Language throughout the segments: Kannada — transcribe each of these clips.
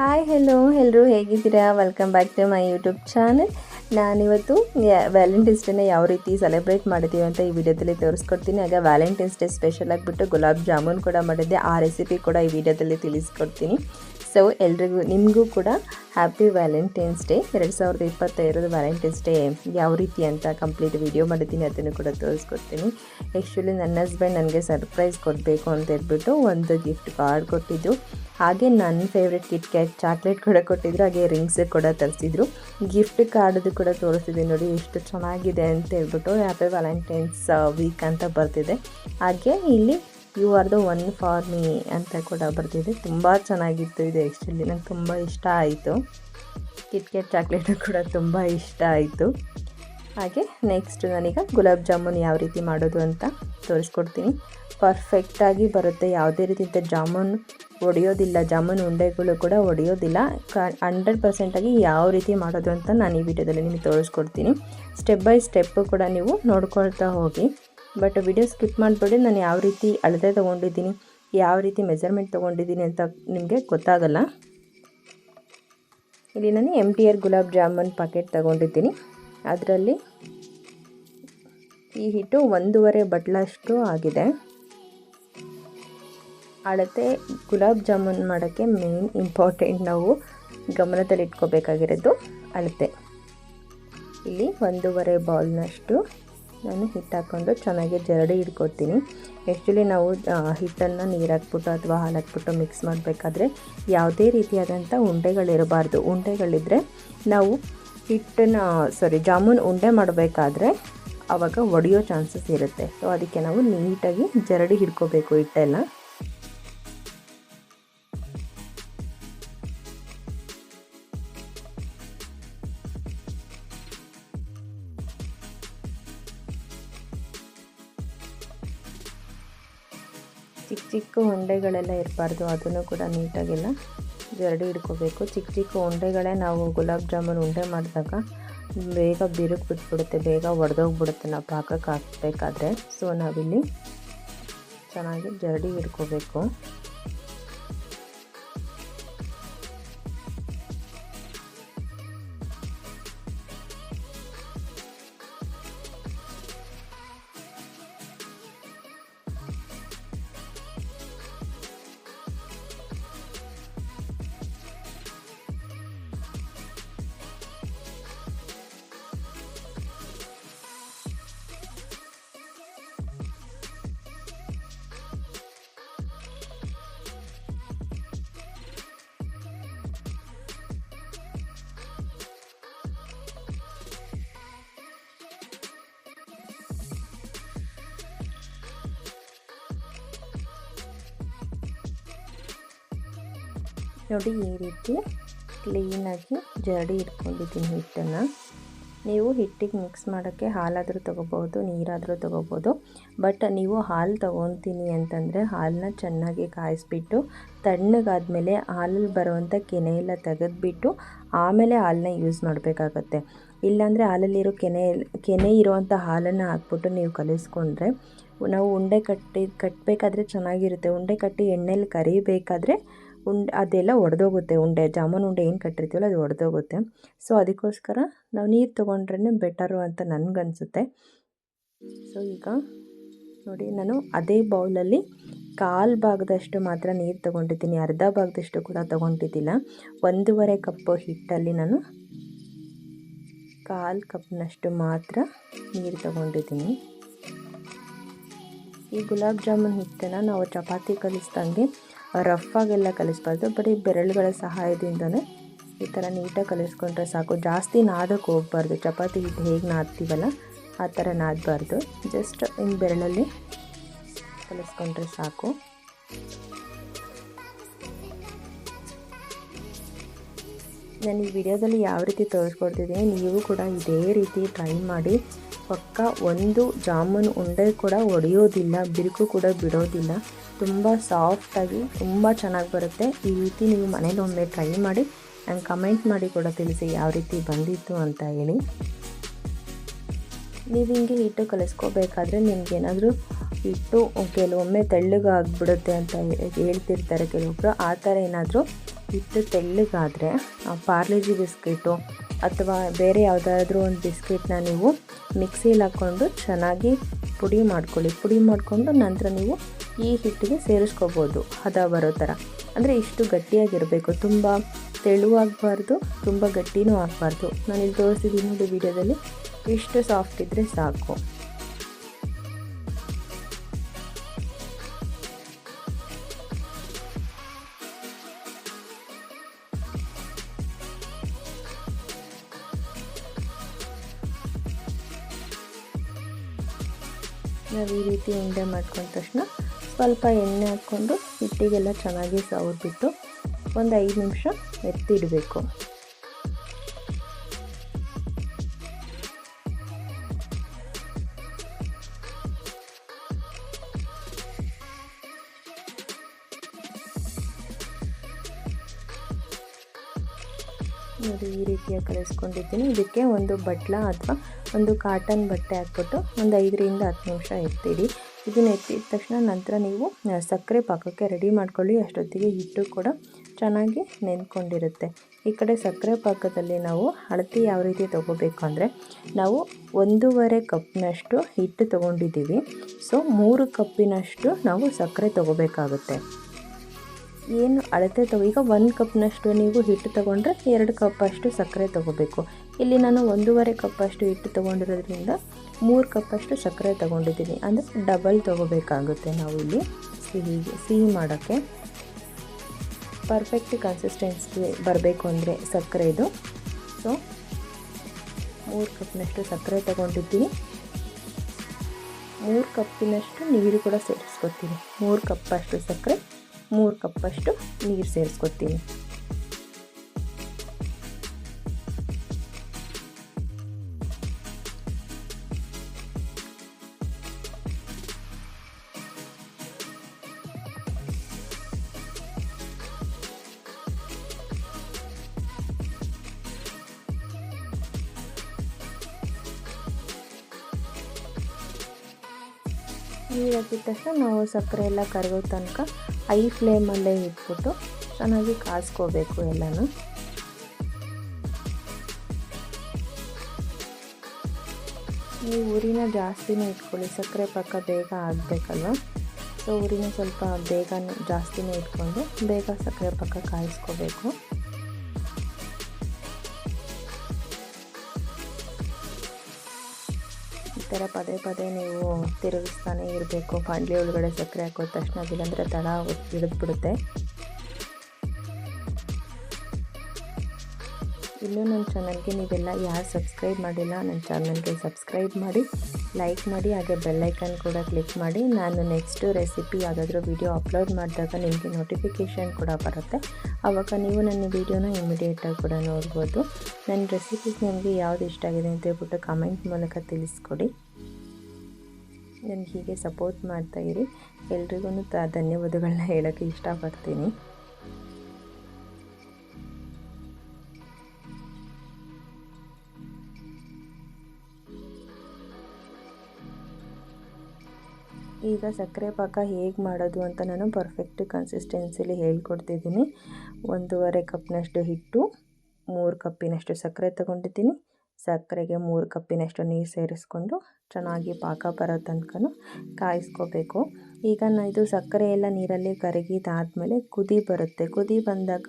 ಹಾಯ್ ಹೆಲೋ ಎಲ್ಲರೂ ಹೇಗಿದ್ದೀರಾ? Welcome back to my YouTube channel. ನಾನಿವತ್ತು ವ್ಯಾಲೆಂಟೈನ್ಸ್ ಡೇನ ಯಾವ ರೀತಿ ಸೆಲೆಬ್ರೇಟ್ ಮಾಡಿದ್ದೀವಿ ಅಂತ ಈ ವಿಡಿಯೋದಲ್ಲಿ ತೋರಿಸ್ಕೊಡ್ತೀನಿ. ಆಗ ವ್ಯಾಲೆಂಟೈನ್ಸ್ ಡೇ ಸ್ಪೆಷಲ್ ಆಗಿಬಿಟ್ಟು ಗುಲಾಬ್ ಜಾಮೂನ್ ಕೂಡ ಮಾಡಿದ್ದೆ. ಆ ರೆಸಿಪಿ ಕೂಡ ಈ ವಿಡಿಯೋದಲ್ಲಿ ತಿಳಿಸ್ಕೊಡ್ತೀನಿ. ಸೊ ಎಲ್ರಿಗೂ ನಿಮಗೂ ಕೂಡ happy Valentine's day. 2022 Valentine's day ಯಾವ ರೀತಿ ಅಂತ ಕಂಪ್ಲೀಟ್ ವಿಡಿಯೋ ಮಾಡಿದ್ದೀನಿ, ಅದನ್ನು ಕೂಡ ತೋರಿಸ್ಕೊಡ್ತೀನಿ. ಆ್ಯಕ್ಚುಲಿ ನನ್ನ ಹಸ್ಬೆಂಡ್ ನನಗೆ ಸರ್ಪ್ರೈಸ್ ಕೊಡಬೇಕು ಅಂತ ಹೇಳ್ಬಿಟ್ಟು ಒಂದು ಗಿಫ್ಟ್ ಕಾರ್ಡ್ ಕೊಟ್ಟಿದ್ದು, ಹಾಗೆ ನನ್ನ ಫೇವ್ರೆಟ್ ಕಿಟ್ ಕ್ಯಾಟ್ ಚಾಕ್ಲೇಟ್ ಕೂಡ ಕೊಟ್ಟಿದ್ರು, ಹಾಗೆ ರಿಂಗ್ಸ್ ಕೂಡ ತರಿಸಿದ್ರು. ಗಿಫ್ಟ್ ಕಾರ್ಡ್ದು ಕೂಡ ತೋರಿಸ್ತಿದ್ದೀನಿ ನೋಡಿ, ಎಷ್ಟು ಚೆನ್ನಾಗಿದೆ ಅಂತ ಹೇಳ್ಬಿಟ್ಟು. ಹ್ಯಾಪಿ ವ್ಯಾಲೆಂಟೈನ್ಸ್ ವೀಕ್ ಅಂತ ಬರ್ತಿದೆ. ಹಾಗೆ ಇಲ್ಲಿ you are the one for me ಅಂತ ಕೂಡ ಬರ್ತಿದೆ. ತುಂಬ ಚೆನ್ನಾಗಿತ್ತು ಇದು. ಆ್ಯಕ್ಚುಲಿ ನಂಗೆ ತುಂಬ ಇಷ್ಟ ಆಯಿತು. ಕಿಟ್ ಕ್ಯಾಟ್ ಚಾಕ್ಲೇಟು ಕೂಡ ತುಂಬ ಇಷ್ಟ ಆಯಿತು. ಹಾಗೆ ನೆಕ್ಸ್ಟ್ ನಾನೀಗ ಗುಲಾಬ್ ಜಾಮೂನ್ ಯಾವ ರೀತಿ ಮಾಡೋದು ಅಂತ ತೋರಿಸ್ಕೊಡ್ತೀನಿ. ಪರ್ಫೆಕ್ಟಾಗಿ ಬರುತ್ತೆ, ಯಾವುದೇ ರೀತಿಯ ಜಾಮೂನ್ ಒಡೆಯೋದಿಲ್ಲ, ಜಾಮೂನ್ ಉಂಡೆಗಳು ಕೂಡ ಒಡೆಯೋದಿಲ್ಲ. 100% ಯಾವ ರೀತಿ ಮಾಡೋದು ಅಂತ ನಾನು ಈ ವಿಡಿಯೋದಲ್ಲಿ ನಿಮಗೆ ತೋರಿಸ್ಕೊಡ್ತೀನಿ. ಸ್ಟೆಪ್ ಬೈ ಸ್ಟೆಪ್ಪು ಕೂಡ ನೀವು ನೋಡ್ಕೊಳ್ತಾ ಹೋಗಿ. ಬಟ್ ವಿಡಿಯೋ ಸ್ಕಿಪ್ ಮಾಡಿಬಿಡಿ. ನಾನು ಯಾವ ರೀತಿ ಅಳತೆ ತೊಗೊಂಡಿದ್ದೀನಿ, ಯಾವ ರೀತಿ ಮೆಜರ್ಮೆಂಟ್ ತೊಗೊಂಡಿದ್ದೀನಿ ಅಂತ ನಿಮಗೆ ಗೊತ್ತಾಗಲ್ಲ. ಇಲ್ಲಿ ನಾನು MTR ಗುಲಾಬ್ ಜಾಮೂನ್ ಪ್ಯಾಕೆಟ್ ತೊಗೊಂಡಿದ್ದೀನಿ. ಅದರಲ್ಲಿ ಈ ಹಿಟ್ಟು 1.5 ಬಟ್ಲಷ್ಟು ಆಗಿದೆ. ಅಳತೆ ಗುಲಾಬ್ ಜಾಮೂನ್ ಮಾಡೋಕ್ಕೆ ಮೇನ್ ಇಂಪಾರ್ಟೆಂಟ್ ನಾವು ಗಮನದಲ್ಲಿ ಇಟ್ಕೋಬೇಕಾಗಿರೋದು ಅಳತೆ. ಇಲ್ಲಿ 1.5 ಬೌಲ್ನಷ್ಟು ನಾನು ಹಿಟ್ಟು ಹಾಕ್ಕೊಂಡು ಚೆನ್ನಾಗಿ ಜರಡಿ ಇಟ್ಕೊತೀನಿ. ಆ್ಯಕ್ಚುಲಿ ನಾವು ಹಿಟ್ಟನ್ನು ನೀರು ಹಾಕ್ಬಿಟ್ಟು ಅಥವಾ ಹಾಲು ಹಾಕ್ಬಿಟ್ಟು ಮಿಕ್ಸ್ ಮಾಡಬೇಕಾದ್ರೆ ಯಾವುದೇ ರೀತಿಯಾದಂಥ ಉಂಡೆಗಳಿರಬಾರ್ದು. ಉಂಡೆಗಳಿದ್ದರೆ ನಾವು ಜಾಮೂನ್ ಉಂಡೆ ಮಾಡಬೇಕಾದ್ರೆ ಆವಾಗ ಒಡೆಯೋ ಚಾನ್ಸಸ್ ಇರುತ್ತೆ. ಸೊ ಅದಕ್ಕೆ ನಾವು ನೀಟಾಗಿ ಜರಡಿ ಹಿಡ್ಕೋಬೇಕು ಹಿಟ್ಟೆಲ್ಲ. ಚಿಕ್ಕ ಚಿಕ್ಕ ಉಂಡೆಗಳೆಲ್ಲ ಇರಬಾರ್ದು, ಅದನ್ನು ಕೂಡ ನೀಟಾಗೆಲ್ಲ ಜರಡಿ ಹಿಡ್ಕೋಬೇಕು. ಚಿಕ್ಕ ಚಿಕ್ಕ ಉಂಡೆಗಳೇ ನಾವು ಗುಲಾಬ್ ಜಾಮೂನ್ ಉಂಡೆ ಮಾಡಿದಾಗ ಬೇಗ ಬಿರುಕು ಬಿಟ್ಬಿಡುತ್ತೆ, ಬೇಗ ಒಡೆದೋಗ್ಬಿಡುತ್ತೆ ನಾವು ಪಾಕಕ್ಕೆ ಹಾಕಬೇಕಾದ್ರೆ. ಸೊ ನಾವಿಲ್ಲಿ ಚೆನ್ನಾಗಿ ಜರಡಿ ಹಿಡ್ಕೋಬೇಕು. ನೋಡಿ, ಈ ರೀತಿ ಕ್ಲೀನಾಗಿ ಜರಡಿ ಇಟ್ಕೊಂಡಿದ್ದೀನಿ ಹಿಟ್ಟನ್ನು. ನೀವು ಹಿಟ್ಟಿಗೆ ಮಿಕ್ಸ್ ಮಾಡೋಕ್ಕೆ ಹಾಲಾದರೂ ತೊಗೋಬೋದು, ನೀರಾದರೂ ತೊಗೋಬೋದು. ಬಟ್ ನೀವು ಹಾಲು ತೊಗೊತೀನಿ ಅಂತಂದರೆ ಹಾಲನ್ನ ಚೆನ್ನಾಗಿ ಕಾಯಿಸ್ಬಿಟ್ಟು ತಣ್ಣಗಾದ್ಮೇಲೆ ಹಾಲಲ್ಲಿ ಬರುವಂಥ ಕೆನೆ ಎಲ್ಲ ತೆಗೆದುಬಿಟ್ಟು ಆಮೇಲೆ ಹಾಲನ್ನ ಯೂಸ್ ಮಾಡಬೇಕಾಗತ್ತೆ. ಇಲ್ಲಾಂದರೆ ಹಾಲಲ್ಲಿರೋ ಕೆನೆ ಇರುವಂಥ ಹಾಲನ್ನು ಹಾಕ್ಬಿಟ್ಟು ನೀವು ಕಲಿಸ್ಕೊಂಡ್ರೆ ನಾವು ಉಂಡೆ ಕಟ್ಟಬೇಕಾದ್ರೆ ಚೆನ್ನಾಗಿರುತ್ತೆ. ಉಂಡೆ ಕಟ್ಟಿ ಎಣ್ಣೆಲಿ ಕರಿಬೇಕಾದ್ರೆ ಅದೆಲ್ಲ ಒಡೆದೋಗುತ್ತೆ. ಜಾಮೂನ್ ಉಂಡೆ ಏನು ಕಟ್ಟಿರ್ತೀವಲ್ಲ ಅದು ಒಡೆದೋಗುತ್ತೆ. ಸೊ ಅದಕ್ಕೋಸ್ಕರ ನಾವು ನೀರು ತೊಗೊಂಡ್ರೇ ಬೆಟರು ಅಂತ ನನಗನ್ಸುತ್ತೆ. ಸೊ ಈಗ ನೋಡಿ, ನಾನು ಅದೇ ಬೌಲಲ್ಲಿ 1/4 ಭಾಗದಷ್ಟು ಮಾತ್ರ ನೀರು ತೊಗೊಂಡಿದ್ದೀನಿ, ಅರ್ಧ ಭಾಗದಷ್ಟು ಕೂಡ ತೊಗೊಂಡಿದ್ದಿಲ್ಲ. 1.5 ಕಪ್ ಹಿಟ್ಟಲ್ಲಿ ನಾನು 1/4 ಕಪ್ನಷ್ಟು ಮಾತ್ರ ನೀರು ತೊಗೊಂಡಿದ್ದೀನಿ. ಈ ಗುಲಾಬ್ ಜಾಮೂನ್ ಹಿಟ್ಟನ್ನು ನಾವು ಚಪಾತಿ ಕಲಿಸ್ದಂಗೆ ರಫಾಗೆಲ್ಲ ಕಲಿಸ್ಬಾರ್ದು, ಬರೀ ಬೆರಳುಗಳ ಸಹಾಯದಿಂದನೇ ಈ ಥರ ನೀಟಾಗಿ ಕಲಿಸ್ಕೊಂಡ್ರೆ ಸಾಕು. ಜಾಸ್ತಿ ನಾದಕ್ಕೆ ಹೋಗಬಾರ್ದು. ಚಪಾತಿ ಹಿಟ್ಟು ಹೇಗೆ ನಾದ್ತೀವಲ್ಲ ಆ ಥರ ನಾದಬಾರ್ದು. ಜಸ್ಟ್ ಹಿಂಗೆ ಬೆರಳಲ್ಲಿ ಕಲಿಸ್ಕೊಂಡ್ರೆ ಸಾಕು. ನಾನು ಈ ವಿಡಿಯೋದಲ್ಲಿ ಯಾವ ರೀತಿ ತೋರಿಸ್ಕೊಡ್ತಿದ್ದೀನಿ, ನೀವು ಕೂಡ ಇದೇ ರೀತಿ ಟ್ರೈ ಮಾಡಿ. ಪಕ್ಕ ಒಂದು ಜಾಮೂನ್ ಉಂಡೆ ಕೂಡ ಒಡೆಯೋದಿಲ್ಲ, ಬಿರುಕು ಕೂಡ ಬಿಡೋದಿಲ್ಲ. ತುಂಬ ಸಾಫ್ಟಾಗಿ ತುಂಬ ಚೆನ್ನಾಗಿ ಬರುತ್ತೆ. ಈ ರೀತಿ ನೀವು ಮನೇಲಿ ಒಮ್ಮೆ ಟ್ರೈ ಮಾಡಿ ನಂಗೆ ಕಮೆಂಟ್ ಮಾಡಿ ಕೂಡ ತಿಳಿಸಿ ಯಾವ ರೀತಿ ಬಂದಿತ್ತು ಅಂತ ಹೇಳಿ. ನೀವು ಹಿಂಗೆ ಹಿಟ್ಟು ಕಲಿಸ್ಕೋಬೇಕಾದ್ರೆ ನಿಮಗೇನಾದರೂ ಹಿಟ್ಟು ಕೆಲವೊಮ್ಮೆ ತೆಳ್ಳಗಾಗ್ಬಿಡುತ್ತೆ ಅಂತ ಹೇಳ್ತಿರ್ತಾರೆ ಕೆಲವೊಬ್ಬರು. ಆ ಥರ ಏನಾದರೂ ಹಿಟ್ಟು ತೆಳ್ಳಗಾದರೆ ಪಾರ್ಲೆಜಿ ಬಿಸ್ಕೆಟು ಅಥವಾ ಬೇರೆ ಯಾವುದಾದ್ರೂ ಒಂದು ಬಿಸ್ಕೆಟ್ನ ನೀವು ಮಿಕ್ಸಿಲಿ ಹಾಕ್ಕೊಂಡು ಚೆನ್ನಾಗಿ ಪುಡಿ ಮಾಡ್ಕೊಳ್ಳಿ. ಪುಡಿ ಮಾಡಿಕೊಂಡು ನಂತರ ನೀವು ಈ ಹಿಟ್ಟಿಗೆ ಸೇರಿಸ್ಕೋಬೋದು ಹದ ಬರೋ ಥರ. ಅಂದರೆ ಇಷ್ಟು ಗಟ್ಟಿಯಾಗಿರಬೇಕು, ತುಂಬ ತೆಳುವಾಗಬಾರ್ದು, ತುಂಬ ಗಟ್ಟಿನೂ ಆಗಬಾರ್ದು. ನಾನಿಲ್ಲಿ ತೋರಿಸಿದ್ದೀನಿ ನೋಡಿ ವಿಡಿಯೋದಲ್ಲಿ, ಇಷ್ಟು ಸಾಫ್ಟ್ ಇದ್ದರೆ ಸಾಕು. ನಾವು ಈ ರೀತಿ ಉಂಡೆ ಮಾಡ್ಕೊಂಡ ತಕ್ಷಣ ಸ್ವಲ್ಪ ಎಣ್ಣೆ ಹಾಕ್ಕೊಂಡು ಹಿಟ್ಟಿಗೆಲ್ಲ ಚೆನ್ನಾಗಿ ಸವರ್ಬಿಟ್ಟು ಒಂದು 5 ನಿಮಿಷ ಎತ್ತಿಡಬೇಕು. ನೋಡಿ ಈ ರೀತಿಯಾಗಿ ಕಲಿಸ್ಕೊಂಡಿದ್ದೀನಿ. ಇದಕ್ಕೆ ಒಂದು ಬಟ್ಲ ಅಥವಾ ಒಂದು ಕಾಟನ್ ಬಟ್ಟೆ ಹಾಕ್ಬಿಟ್ಟು ಒಂದು 5ರಿಂದ 10 ನಿಮಿಷ ಎತ್ತಿಡಿ. ಇದನ್ನು ಎತ್ತಿದ ತಕ್ಷಣ ನಂತರ ನೀವು ಸಕ್ಕರೆ ಪಾಕಕ್ಕೆ ರೆಡಿ ಮಾಡ್ಕೊಳ್ಳಿ. ಅಷ್ಟೊತ್ತಿಗೆ ಹಿಟ್ಟು ಕೂಡ ಚೆನ್ನಾಗಿ ನೆಂದ್ಕೊಂಡಿರುತ್ತೆ. ಈ ಕಡೆ ಸಕ್ಕರೆ ಪಾಕದಲ್ಲಿ ನಾವು ಅಳತೆ ಯಾವ ರೀತಿ ತೊಗೋಬೇಕು ಅಂದರೆ, ನಾವು 1.5 ಕಪ್ನಷ್ಟು ಹಿಟ್ಟು ತೊಗೊಂಡಿದ್ದೀವಿ. ಸೊ 3 ಕಪ್ಪಿನಷ್ಟು ನಾವು ಸಕ್ಕರೆ ತೊಗೋಬೇಕಾಗುತ್ತೆ. ಏನು ಅಳತೆ ಈಗ 1 ಕಪ್ನಷ್ಟು ನೀವು ಹಿಟ್ಟು ತೊಗೊಂಡ್ರೆ 2 ಕಪ್ಪಷ್ಟು ಸಕ್ಕರೆ ತೊಗೋಬೇಕು. ಇಲ್ಲಿ ನಾನು 1.5 ಕಪ್ಪಷ್ಟು ಹಿಟ್ಟು ತೊಗೊಂಡಿರೋದ್ರಿಂದ 3 ಕಪ್ಪಷ್ಟು ಸಕ್ಕರೆ ತೊಗೊಂಡಿದ್ದೀನಿ. ಅಂದರೆ ಡಬಲ್ ತೊಗೋಬೇಕಾಗುತ್ತೆ ನಾವು ಇಲ್ಲಿ ಸಿಹಿ ಮಾಡೋಕ್ಕೆ. ಪರ್ಫೆಕ್ಟ್ ಕನ್ಸಿಸ್ಟೆನ್ಸಿ ಬರಬೇಕು ಅಂದರೆ ಸಕ್ಕರೆದು. ಸೊ 3 ಕಪ್ನಷ್ಟು ಸಕ್ಕರೆ ತೊಗೊಂಡಿದ್ದೀನಿ. 3 ಕಪ್ಪಿನಷ್ಟು ನೀರು ಕೂಡ ಸೇರಿಸ್ಕೊತೀನಿ. 3 ಕಪ್ಪಷ್ಟು ಸಕ್ಕರೆ, 3 ಕಪ್ಪಷ್ಟು ನೀರು ಸೇರಿಸ್ಕೊತೀನಿ. ನೀರು ಹಾಕಿದ ತಕ್ಷಣ ನಾವು ಸಕ್ಕರೆ ಎಲ್ಲ ಕರಗೋ ತನಕ ಹೈ ಫ್ಲೇಮಲ್ಲೇ ಇಟ್ಬಿಟ್ಟು ಚೆನ್ನಾಗಿ ಕಾಯಿಸ್ಕೋಬೇಕು ಎಲ್ಲನೂ. ನೀವು ಉರಿನ ಜಾಸ್ತಿನೇ ಇಟ್ಕೊಳ್ಳಿ, ಸಕ್ಕರೆ ಪಾಕ ಬೇಗ ಆಗಬೇಕಲ್ವ. ಸೊ ಉರಿನ ಸ್ವಲ್ಪ ಬೇಗ ಜಾಸ್ತಿನೇ ಇಟ್ಕೊಂಡು ಬೇಗ ಸಕ್ಕರೆ ಪಾಕ ಕಾಯಿಸ್ಕೋಬೇಕು. ಈ ಥರ ಪದೇ ಪದೇ ನೀವು ತಿರುಗಿಸ್ತಾನೆ ಇರಬೇಕು. ಬಾಣಲಿ ಒಳಗಡೆ ಸಕ್ಕರೆ ಹಾಕೋದ ತಕ್ಷಣ ಅದಿಲ್ಲಂದರೆ ತಳ ಹಿಡಿದ್ಬಿಡುತ್ತೆ. ಇನ್ನೂ ನನ್ನ ಚಾನಲ್ಗೆ ನೀವೆಲ್ಲ ಯಾರು ಸಬ್ಸ್ಕ್ರೈಬ್ ಮಾಡಿಲ್ಲ, ನನ್ನ ಚಾನಲ್ಗೆ ಸಬ್ಸ್ಕ್ರೈಬ್ ಮಾಡಿ, ಲೈಕ್ ಮಾಡಿ, ಹಾಗೆ ಬೆಲ್ಲೈಕನ್ ಕೂಡ ಕ್ಲಿಕ್ ಮಾಡಿ. ನಾನು ನೆಕ್ಸ್ಟು ರೆಸಿಪಿ ಯಾವುದಾದ್ರೂ ವಿಡಿಯೋ ಅಪ್ಲೋಡ್ ಮಾಡಿದಾಗ ನಿಮಗೆ ನೋಟಿಫಿಕೇಷನ್ ಕೂಡ ಬರುತ್ತೆ. ಆವಾಗ ನೀವು ನನ್ನ ವೀಡಿಯೋನ ಇಮಿಡಿಯೇಟಾಗಿ ಕೂಡ ನೋಡ್ಬೋದು. ನನ್ನ ರೆಸಿಪೀಸ್ ನಿಮಗೆ ಯಾವುದು ಇಷ್ಟ ಆಗಿದೆ ಅಂತ ಹೇಳ್ಬಿಟ್ಟು ಕಮೆಂಟ್ ಮೂಲಕ ತಿಳಿಸ್ಕೊಡಿ. ನನಗೆ ಹೀಗೆ ಸಪೋರ್ಟ್ ಮಾಡ್ತಾಯಿರಿ. ಎಲ್ರಿಗೂ ಧನ್ಯವಾದಗಳನ್ನ ಹೇಳೋಕ್ಕೆ ಇಷ್ಟಪಡ್ತೀನಿ. ಈಗ ಸಕ್ಕರೆ ಪಾಕ ಹೇಗೆ ಮಾಡೋದು ಅಂತ ನಾನು ಪರ್ಫೆಕ್ಟ್ ಕನ್ಸಿಸ್ಟೆನ್ಸಿಲಿ ಹೇಳ್ಕೊಡ್ತಿದ್ದೀನಿ. 1.5 ಕಪ್ನಷ್ಟು ಹಿಟ್ಟು, 3 ಕಪ್ಪಿನಷ್ಟು ಸಕ್ಕರೆ ತೊಗೊಂಡಿದ್ದೀನಿ. ಸಕ್ಕರೆಗೆ 3 ಕಪ್ಪಿನಷ್ಟು ನೀರು ಸೇರಿಸ್ಕೊಂಡು ಚೆನ್ನಾಗಿ ಪಾಕ ಬರೋ ತನಕ ಕಾಯಿಸ್ಕೋಬೇಕು. ಈಗ ಇದು ಸಕ್ಕರೆ ಎಲ್ಲ ನೀರಲ್ಲಿ ಕರಗಿದಾದಮೇಲೆ ಕುದಿ ಬರುತ್ತೆ. ಕುದಿ ಬಂದಾಗ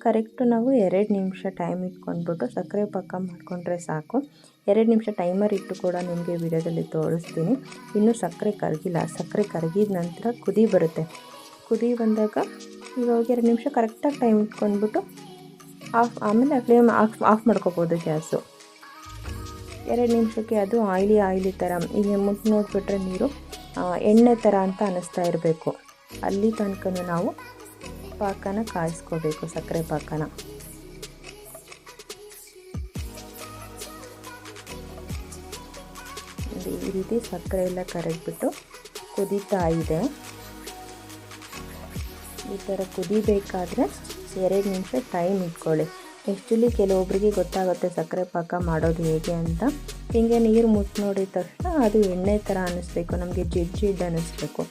ಕರೆಕ್ಟು ನಾವು 2 ನಿಮಿಷ ಟೈಮ್ ಇಟ್ಕೊಂಡ್ಬಿಟ್ಟು ಸಕ್ಕರೆ ಪಾಕ ಮಾಡಿಕೊಂಡ್ರೆ ಸಾಕು. 2 ನಿಮಿಷ ಟೈಮರ್ ಇಟ್ಟು ಕೂಡ ನಿಮಗೆ ವಿಡಿಯೋದಲ್ಲಿ ತೋರಿಸ್ತೀನಿ. ಇನ್ನೂ ಸಕ್ಕರೆ ಕರಗಿಲ್ಲ. ಸಕ್ಕರೆ ಕರಗಿದ ನಂತರ ಕುದಿ ಬರುತ್ತೆ. ಕುದಿ ಬಂದಾಗ ಇವಾಗ 2 ನಿಮಿಷ ಕರೆಕ್ಟಾಗಿ ಟೈಮ್ ಇಟ್ಕೊಂಡ್ಬಿಟ್ಟು ಆಮೇಲೆ ಫ್ಲೇಮ್ ಆಫ್ ಮಾಡ್ಕೋಬೋದು ಗ್ಯಾಸು. 2 ನಿಮಿಷಕ್ಕೆ ಅದು ಆಯ್ಲಿ ಥರ ಈಗ ಮುಟ್ಟು ನೋಡಿಬಿಟ್ರೆ ನೀರು ಎಣ್ಣೆ ಥರ ಅಂತ ಅನ್ನಿಸ್ತಾ ಇರಬೇಕು. ಅಲ್ಲಿ ತನಕ ನಾವು ಪಾಕನ ಕಾಯಿಸ್ಕೋಬೇಕು, ಸಕ್ಕರೆ ಪಾಕನ. ಈ ರೀತಿ ಸಕ್ಕರೆ ಎಲ್ಲ ಕರಗಿಬಿಟ್ಟು ಕುದೀತಾ ಇದೆ. ಈ ಥರ ಕುದಿಬೇಕಾದ್ರೆ 2 ನಿಮಿಷ ಟೈಮ್ ಇಟ್ಕೊಳ್ಳಿ. ಆ್ಯಕ್ಚುಲಿ ಕೆಲವೊಬ್ಬರಿಗೆ ಗೊತ್ತಾಗುತ್ತೆ ಸಕ್ಕರೆ ಪಾಕ ಮಾಡೋದು ಹೇಗೆ ಅಂತ. ಹೀಗೆ ನೀರು ಮುಟ್ಟು ನೋಡಿದ ತಕ್ಷಣ ಅದು ಎಣ್ಣೆ ಥರ ಅನ್ನಿಸ್ಬೇಕು, ನಮಗೆ ಜಿಡ್ಡು ಅನ್ನಿಸ್ಬೇಕು.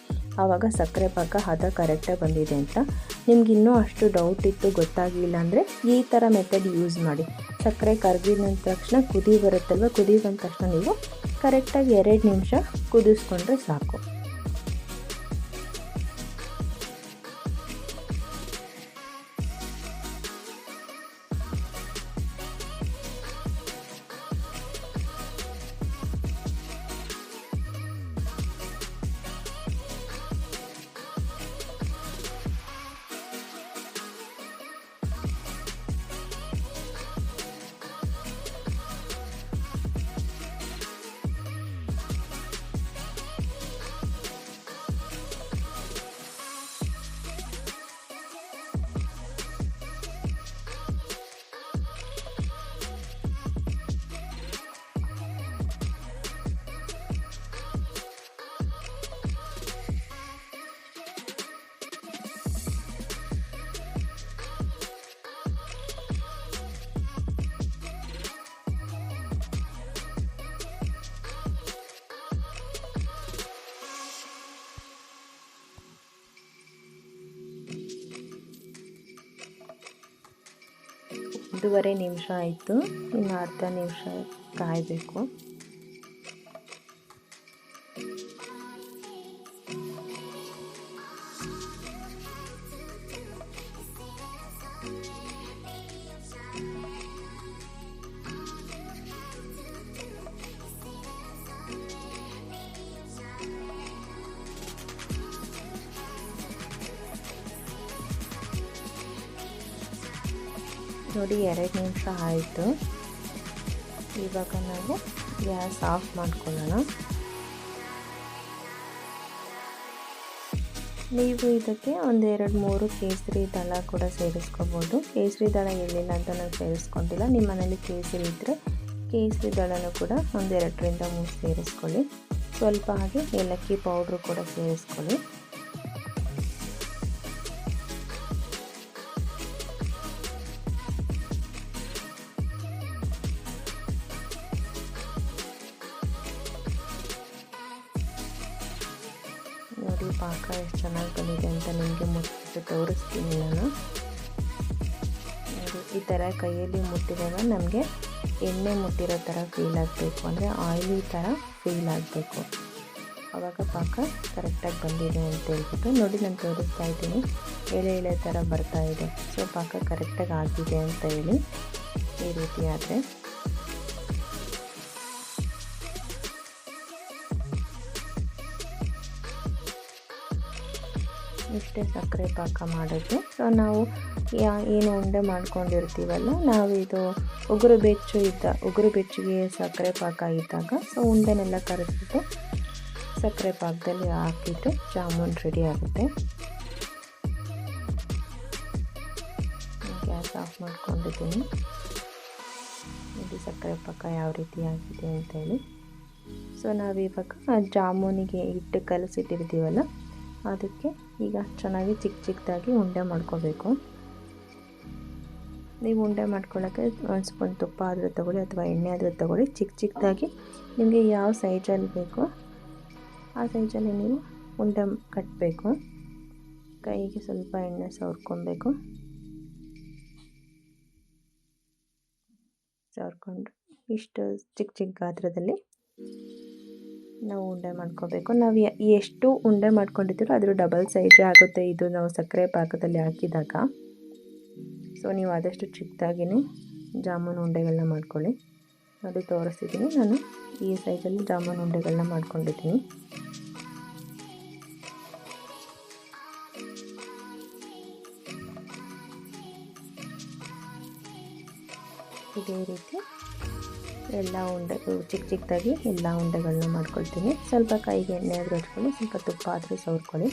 ಆವಾಗ ಸಕ್ಕರೆ ಪಾಕ ಹದ ಕರೆಕ್ಟಾಗಿ ಬಂದಿದೆ ಅಂತ. ನಿಮ್ಗೆ ಇನ್ನೂ ಅಷ್ಟು ಡೌಟ್ ಇತ್ತು ಗೊತ್ತಾಗಲಿಲ್ಲ ಅಂದರೆ ಈ ಥರ ಮೆಥಡ್ ಯೂಸ್ ಮಾಡಿ. ಸಕ್ಕರೆ ಕರಗಿದ ತಕ್ಷಣ ಕುದಿ ಬರುತ್ತಲ್ವ, ಕುದಿ ಬಂದ ತಕ್ಷಣ ನೀವು ಕರೆಕ್ಟಾಗಿ 2 ನಿಮಿಷ ಕುದಿಸ್ಕೊಂಡ್ರೆ ಸಾಕು. ಒಂದೂವರೆ ನಿಮಿಷ ಆಯಿತು, ಇನ್ನು ಅರ್ಧ ನಿಮಿಷ ಕಾಯಬೇಕು. ನೋಡಿ 2 ನಿಮಿಷ ಆಯಿತು. ಇವಾಗ ನಾವು ಗ್ಯಾಸ್ ಆಫ್ ಮಾಡ್ಕೊಳ್ಳೋಣ. ನೀವು ಇದಕ್ಕೆ 1, 2, 3 ಕೇಸರಿ ದಳ ಕೂಡ ಸೇರಿಸ್ಕೋಬೋದು. ಕೇಸರಿ ದಳ ಎಲ್ಲಿಲ್ಲ ಅಂತ ನಾವು ಸೇರಿಸ್ಕೊಂಡಿಲ್ಲ. ನಿಮ್ಮ ಮನೇಲಿ ಕೇಸರಿ ಇದ್ದರೆ ಕೇಸರಿ ದಳನೂ ಕೂಡ 1, 2ರಿಂದ 3 ಸೇರಿಸ್ಕೊಳ್ಳಿ. ಸ್ವಲ್ಪ ಹಾಗೆ ಏಲಕ್ಕಿ ಪೌಡ್ರು ಕೂಡ ಸೇರಿಸ್ಕೊಳ್ಳಿ. ನೋಡಿ ಪಾಕ ಎಷ್ಟು ಚೆನ್ನಾಗಿ ಬಂದಿದೆ ಅಂತ ನಿಮಗೆ ಮುಟ್ಟಿಟ್ಟು ತೋರಿಸ್ತೀನಿ ನಾನು. ನೋಡಿ ಈ ಥರ ಕೈಯಲ್ಲಿ ಮುಟ್ಟಿದಾಗ ನಮಗೆ ಎಣ್ಣೆ ಮುಟ್ಟಿರೋ ಥರ ಫೀಲ್ ಆಗಬೇಕು, ಅಂದರೆ ಆಯಿಲಿ ಥರ ಫೀಲ್ ಆಗಬೇಕು. ಆವಾಗ ಪಾಕ ಕರೆಕ್ಟಾಗಿ ಬಂದಿದೆ ಅಂತ ಹೇಳ್ಬಿಟ್ಟು ನೋಡಿ ನಾನು ತೋರಿಸ್ತಾ ಇದ್ದೀನಿ. ಎಳೆ ಥರ ಬರ್ತಾ ಇದೆ. ಸೊ ಪಾಕ ಕರೆಕ್ಟಾಗಿ ಆಗಿದೆ ಅಂತ ಹೇಳಿ ಈ ರೀತಿ ಆದರೆ ಇಷ್ಟೇ ಸಕ್ಕರೆ ಪಾಕ ಮಾಡೋದು. ಸೊ ನಾವು ಏನು ಉಂಡೆ ಮಾಡ್ಕೊಂಡಿರ್ತೀವಲ್ಲ, ನಾವು ಇದು ಉಗುರು ಬೆಚ್ಚಗೆ ಸಕ್ಕರೆ ಪಾಕ ಇದ್ದಾಗ ಸೊ ಉಂಡೆನೆಲ್ಲ ಕರೆದ್ಬಿಟ್ಟು ಸಕ್ಕರೆ ಪಾಕದಲ್ಲಿ ಹಾಕಿದರೆ ಜಾಮೂನ್ ರೆಡಿ ಆಗುತ್ತೆ. ಗ್ಯಾಸ್ ಆಫ್ ಮಾಡ್ಕೊಂಡಿದ್ದೀನಿ. ಇದು ಸಕ್ಕರೆ ಪಾಕ ಯಾವ ರೀತಿ ಆಗಿದೆ ಅಂತೇಳಿ. ಸೊ ನಾವಿವಾಗ ಜಾಮೂನಿಗೆ ಹಿಟ್ಟು ಕಲಸಿಟ್ಟಿರ್ತೀವಲ್ಲ, ಅದಕ್ಕೆ ಈಗ ಚೆನ್ನಾಗಿ ಚಿಕ್ಕದಾಗಿ ಉಂಡೆ ಮಾಡ್ಕೋಬೇಕು. ನೀವು ಉಂಡೆ ಮಾಡ್ಕೊಳ್ಳೋಕ್ಕೆ 1 ಸ್ಪೂನ್ ತುಪ್ಪ ಆದರೂ ತೊಗೊಳ್ಳಿ ಅಥವಾ ಎಣ್ಣೆ ಆದರೂ ತೊಗೊಳ್ಳಿ. ಚಿಕ್ಕದಾಗಿ ನಿಮಗೆ ಯಾವ ಸೈಜಲ್ಲಿ ಬೇಕೋ ಆ ಸೈಜಲ್ಲಿ ನೀವು ಉಂಡೆ ಕಟ್ಟಬೇಕು. ಕೈಗೆ ಸ್ವಲ್ಪ ಎಣ್ಣೆ ಸವರ್ಕೊಬೇಕು. ಸವರ್ಕೊಂಡು ಇಷ್ಟು ಚಿಕ್ಕ ಗಾತ್ರದಲ್ಲಿ ನಾವು ಉಂಡೆ ಮಾಡ್ಕೋಬೇಕು. ನಾವು ಎಷ್ಟು ಉಂಡೆ ಮಾಡ್ಕೊಂಡಿದ್ದೀರೋ ಅದ್ರ ಡಬಲ್ ಸೈಜೇ ಆಗುತ್ತೆ ಇದು ನಾವು ಸಕ್ಕರೆ ಪಾಕದಲ್ಲಿ ಹಾಕಿದಾಗ. ಸೊ ನೀವು ಆದಷ್ಟು ಚಿಕ್ಕದಾಗಿಯೇ ಜಾಮೂನು ಉಂಡೆಗಳನ್ನ ಮಾಡ್ಕೊಳ್ಳಿ. ನೋಡಿ ತೋರಿಸ್ತಿದ್ದೀನಿ, ನಾನು ಈ ಸೈಜಲ್ಲಿ ಜಾಮೂನು ಉಂಡೆಗಳನ್ನ ಮಾಡ್ಕೊಂಡಿದ್ದೀನಿ. ಇದೇ ರೀತಿ ಎಲ್ಲ ಚಿಕ್ಕದಾಗಿ ಎಲ್ಲ ಉಂಡೆಗಳನ್ನ ಮಾಡ್ಕೊಳ್ತೀನಿ. ಸ್ವಲ್ಪ ಕೈಗೆ ಎಣ್ಣೆ ಆದರೂ ಹಚ್ಕೊಳ್ಳಿ, ಸ್ವಲ್ಪ ತುಪ್ಪ ಆದರೂ ಸವರ್ಕೊಳ್ಳಿ.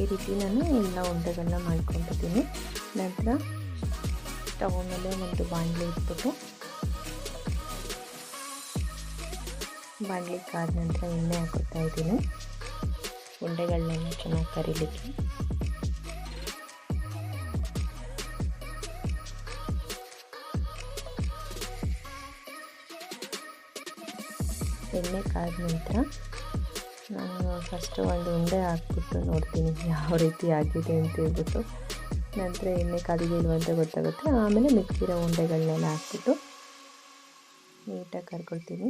ಈ ರೀತಿ ನಾನು ಎಲ್ಲ ಉಂಡೆಗಳನ್ನ ಮಾಡ್ಕೊಂಡಿದ್ದೀನಿ. ನಂತರ ಸ್ಟವ್ ಮೇಲೆ ಒಂದು ಬಾಣಲೆ ಇಟ್ಬಿಟ್ಟು ಬಾಣಲೆ ಕಾದ ನಂತರ ಎಣ್ಣೆ ಹಾಕುತ್ತಾ ಇದ್ದೀನಿ ಉಂಡೆಗಳನ್ನೆಲ್ಲ ಚೆನ್ನಾಗಿ ಕರಿಲಿಕ್ಕೆ. ಎಣ್ಣೆ ಕಾದ ನಂತರ ನಾನು ಫಸ್ಟು ಒಂದು ಉಂಡೆ ಹಾಕ್ಬಿಟ್ಟು ನೋಡ್ತೀನಿ ಯಾವ ರೀತಿ ಆಗಿದೆ ಅಂತ ಹೇಳ್ಬಿಟ್ಟು. ನಂತರ ಎಣ್ಣೆ ಕಾದಿದೆ ಇಲ್ವ ಅಂತ ಗೊತ್ತಾಗುತ್ತೆ. ಆಮೇಲೆ ಮಿಕ್ಕಿರೋ ಉಂಡೆಗಳನ್ನೆಲ್ಲ ಹಾಕ್ಬಿಟ್ಟು ನೀಟಾಗಿ ಕರ್ಕೊಳ್ತೀನಿ.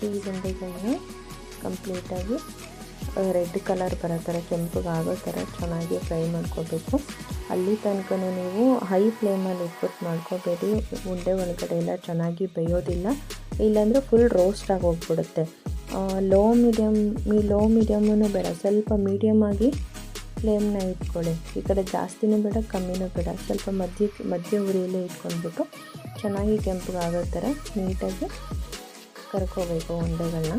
ಈ ಉಂಡೆಗಳನ್ನ ಕಂಪ್ಲೀಟಾಗಿ ರೆಡ್ ಕಲರ್ ಬರೋ ಥರ ಕೆಂಪಗಾಗೋ ಥರ ಚೆನ್ನಾಗಿ ಫ್ರೈ ಮಾಡ್ಕೋಬೇಕು. ಅಲ್ಲಿ ತನಕ ನೀವು ಹೈ ಫ್ಲೇಮಲ್ಲಿ ಇಟ್ಬಿಟ್ಟು ಮಾಡ್ಕೋಬೇಡಿ, ಉಂಡೆ ಒಳಗಡೆ ಎಲ್ಲ ಚೆನ್ನಾಗಿ ಬೇಯೋದಿಲ್ಲ, ಇಲ್ಲಾಂದರೆ ಫುಲ್ ರೋಸ್ಟಾಗಿ ಹೋಗ್ಬಿಡುತ್ತೆ. ಲೋ ಮೀಡಿಯಮೂ ಬೇಡ, ಸ್ವಲ್ಪ ಮೀಡಿಯಮಾಗಿ ಫ್ಲೇಮ್ನ ಇಟ್ಕೊಳ್ಳಿ. ಈ ಕಡೆ ಜಾಸ್ತಿನೂ ಬೇಡ ಕಮ್ಮಿನೂ ಬೇಡ, ಸ್ವಲ್ಪ ಮಧ್ಯ ಉರಿಯಲ್ಲೇ ಇಟ್ಕೊಂಡ್ಬಿಟ್ಟು ಚೆನ್ನಾಗಿ ಕೆಂಪಗಾಗೋ ಥರ ನೀಟಾಗಿ ಕರ್ಕೋಬೇಕು ಉಂಡೆಗಳನ್ನ.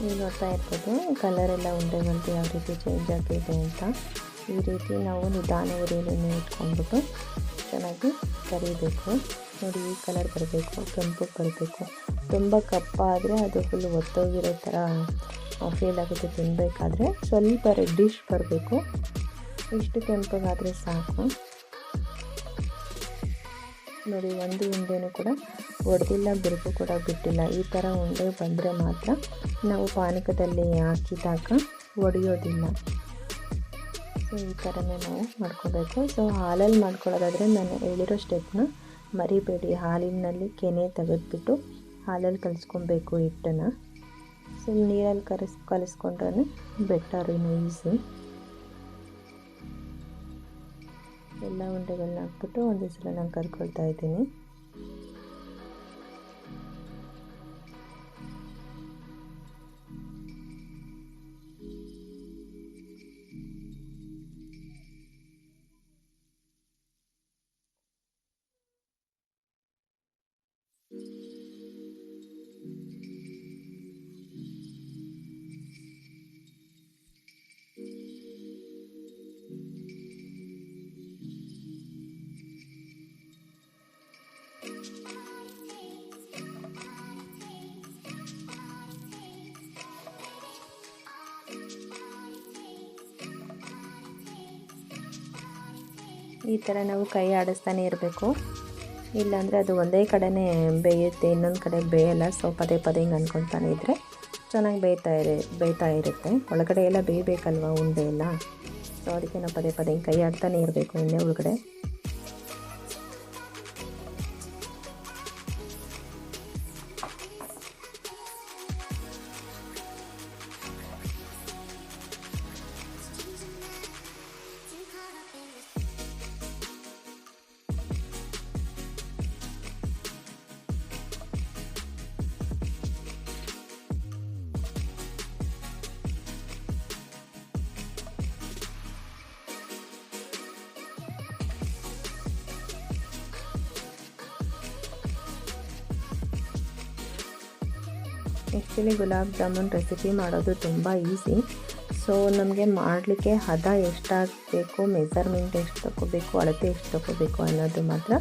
ನೀವು ನೋಡ್ತಾ ಇರ್ಬೋದು ಕಲರೆಲ್ಲ ಉಂಡೆಗಳ್ದು ಯಾವ ರೀತಿ ಚೇಂಜ್ ಆಗಿದೆ ಅಂತ. ಈ ರೀತಿ ನಾವು ನಿಧಾನ ಉರಿಯಲ್ಲಿ ಇಟ್ಕೊಂಡ್ಬಿಟ್ಟು ಚೆನ್ನಾಗಿ ಕರಿಬೇಕು. ನೋಡಿ ಈ ಕಲರ್ ಬರಬೇಕು, ಕೆಂಪು ಬರಬೇಕು. ತುಂಬ ಕಪ್ಪಾದರೆ ಅದು ಫುಲ್ ಒತ್ತೋಗಿರೋ ಥರ ಫೀಲ್ ಆಗುತ್ತೆ ತಿನ್ನಬೇಕಾದ್ರೆ. ಸ್ವಲ್ಪ ರೆಡ್ಡಿಶ್ ಬರಬೇಕು, ಇಷ್ಟು ಕೆಂಪಗಾದರೆ ಸಾಕು. ನೋಡಿ ಒಂದು ಉಂಡೆನೂ ಕೂಡ ಒಡೆದಿಲ್ಲ, ಬಿರುಕು ಕೂಡ ಬಿಟ್ಟಿಲ್ಲ. ಈ ಥರ ಉಂಡೆ ಬಂದರೆ ಮಾತ್ರ ನಾವು ಪಾನಕದಲ್ಲಿ ಹಾಕಿದಾಗ ಒಡೆಯೋದಿಲ್ಲ. ಸೊ ಈ ಥರನೇ ನಾವು ಮಾಡ್ಕೋಬೇಕು. ಸೊ ಹಾಲಲ್ಲಿ ಮಾಡ್ಕೊಳ್ಳೋದಾದರೆ ನಾನು ಹೇಳಿರೋ ಸ್ಟೆಪ್ನ ಮರಿಬೇಡಿ. ಹಾಲಿನಲ್ಲಿ ಕೆನೆ ತೆಗೆದುಬಿಟ್ಟು ಹಾಲಲ್ಲಿ ಕಲಿಸ್ಕೊಬೇಕು ಹಿಟ್ಟನ್ನು. ಸೊ ನೀರಲ್ಲಿ ಕಲಿಸ್ಕೊಂಡ್ರೆ ಬೆಟರ್, ಇನ್ನು ಈಸಿ. ಎಲ್ಲ ಉಂಡೆಗಳನ್ನ ಹಾಕ್ಬಿಟ್ಟು ಒಂದೇ ಸಲ ನಾನು ಕರ್ಕೊಳ್ತಾ ಇದ್ದೀನಿ. ಈ ಥರ ನಾವು ಕೈ ಆಡಿಸ್ತಾನೆ ಇರಬೇಕು, ಇಲ್ಲಾಂದರೆ ಅದು ಒಂದೇ ಕಡೆನೇ ಬೇಯುತ್ತೆ, ಇನ್ನೊಂದು ಕಡೆ ಬೇಯಲ್ಲ. ಸೊ ಪದೇ ಹಿಂಗೆ ಅಂದ್ಕೊತಾನೆ ಇದ್ದರೆ ಚೆನ್ನಾಗಿ ಬೇಯ್ತಾ ಇರುತ್ತೆ. ಒಳಗಡೆ ಎಲ್ಲ ಬೇಯಬೇಕಲ್ವ ಉಂಡೆ ಎಲ್ಲ. ಸೊ ಅದಕ್ಕೆ ನಾವು ಪದೇ ಹಿಂಗೆ ಕೈ ಆಡ್ತಾನೆ ಇರಬೇಕು ಎಣ್ಣೆ ಒಳಗಡೆ. ಆ್ಯಕ್ಚುಲಿ ಗುಲಾಬ್ ಜಾಮೂನ್ ರೆಸಿಪಿ ಮಾಡೋದು ತುಂಬ ಈಸಿ. ಸೊ ನಮಗೆ ಮಾಡಲಿಕ್ಕೆ ಹದ ಎಷ್ಟಾಗಬೇಕು, ಮೆಸರ್ಮೆಂಟ್ ಎಷ್ಟು ತಗೋಬೇಕು, ಅಳತೆ ಎಷ್ಟು ತಗೋಬೇಕು ಅನ್ನೋದು ಮಾತ್ರ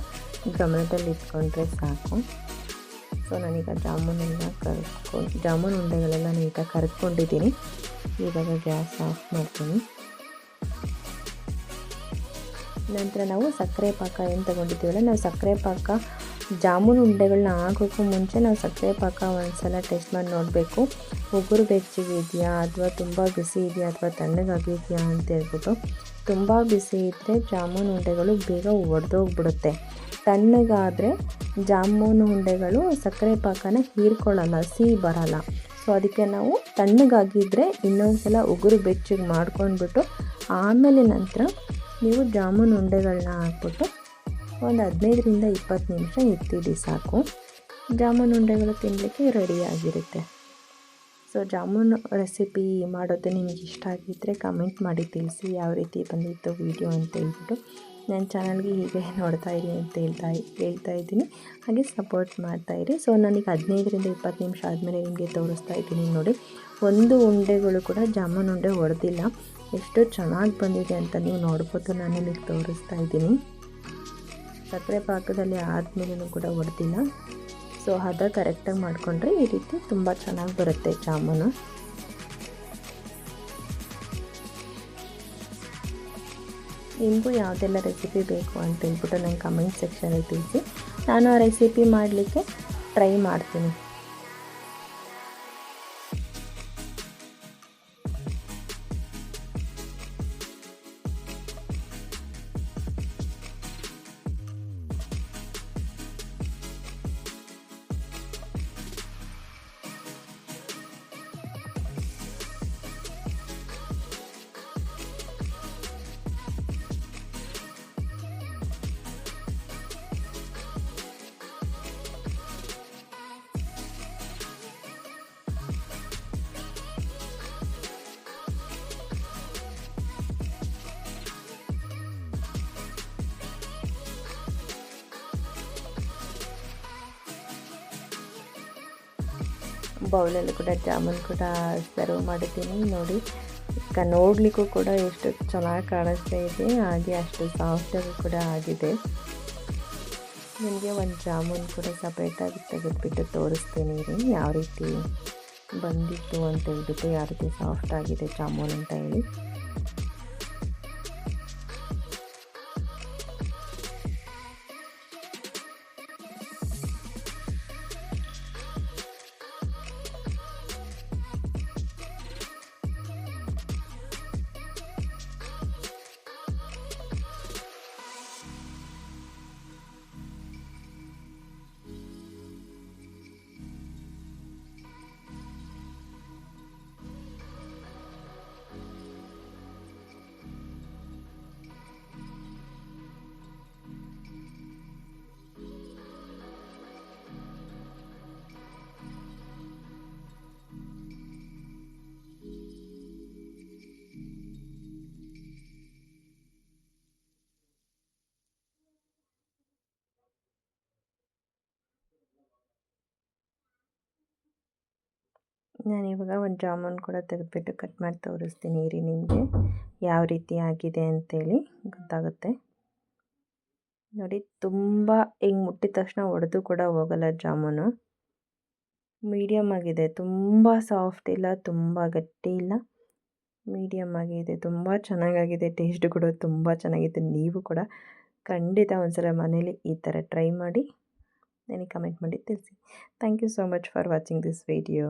ಗಮನದಲ್ಲಿ ಇಟ್ಕೊಂಡ್ರೆ ಸಾಕು. ಸೊ ನಾನೀಗ ಜಾಮೂನ್ ಉಂಡೆಗಳೆಲ್ಲ ನೀಟಾಗಿ ಕರೆದುಕೊಂಡಿದ್ದೀನಿ. ಇವಾಗ ಗ್ಯಾಸ್ ಆಫ್ ಮಾಡ್ತೀನಿ. ನಂತರ ನಾವು ಸಕ್ಕರೆ ಪಾಕ ಏನು ತೊಗೊಂಡಿದ್ದೀವಲ್ಲ, ನಾವು ಸಕ್ಕರೆ ಪಾಕ ಜಾಮೂನು ಉಂಡೆಗಳನ್ನ ಹಾಕೋಕ್ಕೂ ಮುಂಚೆ ನಾವು ಸಕ್ಕರೆ ಪಾಕ ಒಂದು ಸಲ ಟೆಸ್ಟ್ ಮಾಡಿ ನೋಡಬೇಕು. ಉಗುರು ಬೆಚ್ಚಗೆ ಇದೆಯಾ ಅಥವಾ ತುಂಬ ಬಿಸಿ ಇದೆಯಾ ಅಥವಾ ತಣ್ಣಗಾಗಿದೆಯಾ ಅಂತ ಹೇಳ್ಬಿಟ್ಟು. ತುಂಬ ಬಿಸಿ ಇದ್ದರೆ ಜಾಮೂನು ಉಂಡೆಗಳು ಬೇಗ ಒಡೆದೋಗ್ಬಿಡುತ್ತೆ. ತಣ್ಣಗಾದರೆ ಜಾಮೂನು ಉಂಡೆಗಳು ಸಕ್ಕರೆ ಪಾಕನ ಹೀರ್ಕೊಳ್ಳಲ್ಲ, ಸಿಹಿ ಬರಲ್ಲ. ಸೊ ಅದಕ್ಕೆ ನಾವು ತಣ್ಣಗಾಗಿದ್ದರೆ ಇನ್ನೊಂದು ಸಲ ಉಗುರು ಬೆಚ್ಚಗೆ ಮಾಡ್ಕೊಂಡ್ಬಿಟ್ಟು ಆಮೇಲೆ ನಂತರ ನೀವು ಜಾಮೂನು ಉಂಡೆಗಳನ್ನ ಹಾಕ್ಬಿಟ್ಟು ಒಂದು 15ರಿಂದ 20 ನಿಮಿಷ ಎತ್ತಿಡಿ ಸಾಕು. ಜಾಮೂನು ಉಂಡೆಗಳು ತಿನ್ನಲಿಕ್ಕೆ ರೆಡಿಯಾಗಿರುತ್ತೆ. ಸೊ ಜಾಮೂನು ರೆಸಿಪಿ ಮಾಡೋದು ನಿಮ್ಗೆ ಇಷ್ಟ ಆಗಿದ್ದರೆ ಕಮೆಂಟ್ ಮಾಡಿ ತಿಳಿಸಿ ಯಾವ ರೀತಿ ಬಂದಿತ್ತು ವಿಡಿಯೋ ಅಂತ ಹೇಳ್ಬಿಟ್ಟು. ನನ್ನ ಚಾನಲ್ಗೆ ಹೀಗೆ ನೋಡ್ತಾ ಇರಿ ಅಂತ ಹೇಳ್ತಾ ಇದ್ದೀನಿ. ಹಾಗೆ ಸಪೋರ್ಟ್ ಮಾಡ್ತಾಯಿರಿ. ಸೊ ನನಗೆ 15ರಿಂದ 20 ನಿಮಿಷ ಆದಮೇಲೆ ನಿಮಗೆ ತೋರಿಸ್ತಾ ಇದ್ದೀನಿ ನೋಡಿ. ಒಂದು ಉಂಡೆಗಳು ಕೂಡ ಜಾಮೂನು ಉಂಡೆ ಒಡೆದಿಲ್ಲ. ಎಷ್ಟು ಚೆನ್ನಾಗಿ ಬಂದಿದೆ ಅಂತ ನೀವು ನೋಡ್ಬೋದು. ನಾನು ನಿಮಗೆ ತೋರಿಸ್ತಾ ಇದ್ದೀನಿ. ಸಕ್ಕರೆ ಪಾಕದಲ್ಲಿ ಆದಮೇಲೂ ಕೂಡ ಒಡೆದಿಲ್ಲ. ಸೊ ಹದ ಕರೆಕ್ಟಾಗಿ ಮಾಡಿಕೊಂಡ್ರೆ ಈ ರೀತಿ ತುಂಬ ಚೆನ್ನಾಗಿ ಬರುತ್ತೆ ಜಾಮೂನು. ನಿಮಗೂ ಯಾವುದೆಲ್ಲ ರೆಸಿಪಿ ಬೇಕು ಅಂತ ಹೇಳ್ಬಿಟ್ಟು ನಂಗೆ ಕಮೆಂಟ್ ಸೆಕ್ಷನಲ್ಲಿ ತಿಳಿಸಿ. ನಾನು ಆ ರೆಸಿಪಿ ಮಾಡಲಿಕ್ಕೆ ಟ್ರೈ ಮಾಡ್ತೀನಿ. ಬೌಲಲ್ಲಿ ಕೂಡ ಜಾಮೂನ್ ಕೂಡ ಸರ್ವ್ ಮಾಡಿದ್ದೀನಿ ನೋಡಿ. ನೋಡಲಿಕ್ಕೂ ಕೂಡ ಎಷ್ಟು ಚೆನ್ನಾಗಿ ಕಾಣಿಸ್ತಾ ಇದೆ, ಹಾಗೆ ಅಷ್ಟು ಸಾಫ್ಟಾಗಿ ಕೂಡ ಆಗಿದೆ. ನಿಮಗೆ ಒಂದು ಜಾಮೂನ್ ಕೂಡ ಸಪ್ರೇಟಾಗಿ ತೆಗೆದುಬಿಟ್ಟು ತೋರಿಸ್ತೀನಿ ರೀ, ಯಾವ ರೀತಿ ಬಂದಿತ್ತು ಅಂತ ಹೇಳ್ಬಿಟ್ಟು, ಯಾವ ರೀತಿ ಸಾಫ್ಟ್ ಆಗಿದೆ ಜಾಮೂನ್ ಅಂತ ಹೇಳಿ. ನಾನಿವಾಗ ಒಂದು ಜಾಮೂನ್ ಕೂಡ ತೆಗೆದುಬಿಟ್ಟು ಕಟ್ ಮಾಡಿ ತೋರಿಸ್ತೀನಿ ರೀ ನಿಮಗೆ, ಯಾವ ರೀತಿ ಆಗಿದೆ ಅಂತೇಳಿ ಗೊತ್ತಾಗುತ್ತೆ ನೋಡಿ. ತುಂಬ ಹಿಂಗೆ ಮುಟ್ಟಿದ ತಕ್ಷಣ ಒಡೆದು ಕೂಡ ಹೋಗಲ್ಲ ಜಾಮೂನು. ಮೀಡಿಯಮ್ ಆಗಿದೆ, ತುಂಬ ಸಾಫ್ಟ್ ಇಲ್ಲ, ತುಂಬ ಗಟ್ಟಿ ಇಲ್ಲ, ಮೀಡಿಯಮ್ ಆಗಿದೆ. ತುಂಬ ಚೆನ್ನಾಗಾಗಿದೆ, ಟೇಸ್ಟ್ ಕೂಡ ತುಂಬ ಚೆನ್ನಾಗಿದೆ. ನೀವು ಕೂಡ ಖಂಡಿತ ಒಂದ್ಸಲ ಮನೇಲಿ ಈ ಥರ ಟ್ರೈ ಮಾಡಿ ನನಗೆ ಕಮೆಂಟ್ ಮಾಡಿ ತಿಳಿಸಿ. Thank you so much for watching this video.